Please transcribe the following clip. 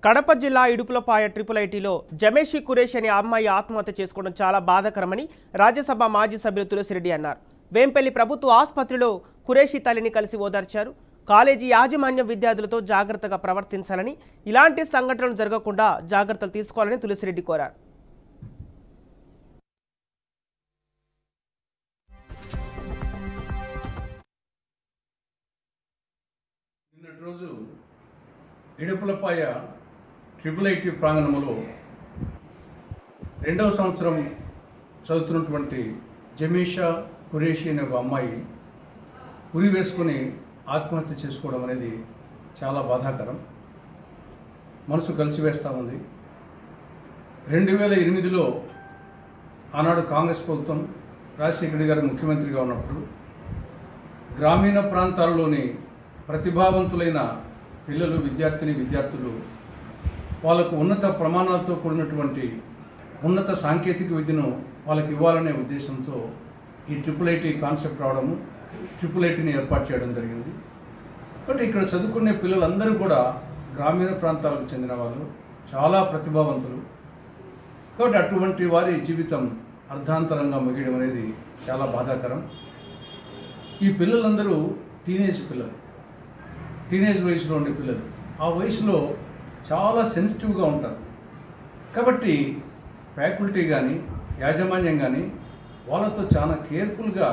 కడప జిల్లా ఇడుపులపాయ ట్రిపుల్ ఐటీలో జమేషి కురేష్ అనే అమ్మాయి ఆత్మహత్య చేసుకోవడం చాలా బాధాకరమని రాజ్యసభ మాజీ సభ్యులు తులసిరెడ్డి అన్నారు. వేంపల్లి ప్రభుత్వ ఆసుపత్రిలో కురేషి తల్లిని కలిసి ఓదార్చారు. కాలేజీ యాజమాన్యం విద్యార్థులతో జాగ్రత్తగా ప్రవర్తించాలని, ఇలాంటి సంఘటనలు జరగకుండా జాగ్రత్తలు తీసుకోవాలని తులసిరెడ్డి కోరారు. రోజు ఇడుపులపాయ ట్రిపుల్ ఐటీ ప్రాంగణంలో 2వ సంవత్సరం చదువుతున్నటువంటి జమేషా కురేషి అనే ఒక అమ్మాయి ఉరి వేసుకొని ఆత్మహత్య చేసుకోవడం అనేది చాలా బాధాకరం, మనసు కలిసివేస్తూ ఉంది. 2008లో ఆనాడు కాంగ్రెస్ ప్రభుత్వం రాజశేఖర రెడ్డి గారు ముఖ్యమంత్రిగా ఉన్నప్పుడు గ్రామీణ ప్రాంతాల్లోని ప్రతిభావంతులైన పిల్లలు, విద్యార్థులు వాళ్ళకు ఉన్నత ప్రమాణాలతో కూడినటువంటి ఉన్నత సాంకేతిక విద్యను వాళ్ళకి ఇవ్వాలనే ఉద్దేశంతో ఈ ట్రిపుల్ ఐటీ కాన్సెప్ట్ రావడము, ట్రిపుల్ ఐటీని ఏర్పాటు చేయడం జరిగింది. బట్ ఇక్కడ చదువుకునే పిల్లలందరూ కూడా గ్రామీణ ప్రాంతాలకు చెందిన వాళ్ళు, చాలా ప్రతిభావంతులు. కాబట్టి అటువంటి వారి జీవితం అర్ధాంతరంగా ముగియడం అనేది చాలా బాధాకరం. ఈ పిల్లలందరూ టీనేజ్ వయసులో ఉండే పిల్లలు. ఆ వయసులో చాలా సెన్సిటివ్గా ఉంటారు. కాబట్టి ఫ్యాకల్టీ కానీ యాజమాన్యం కానీ వాళ్ళతో చాలా కేర్ఫుల్గా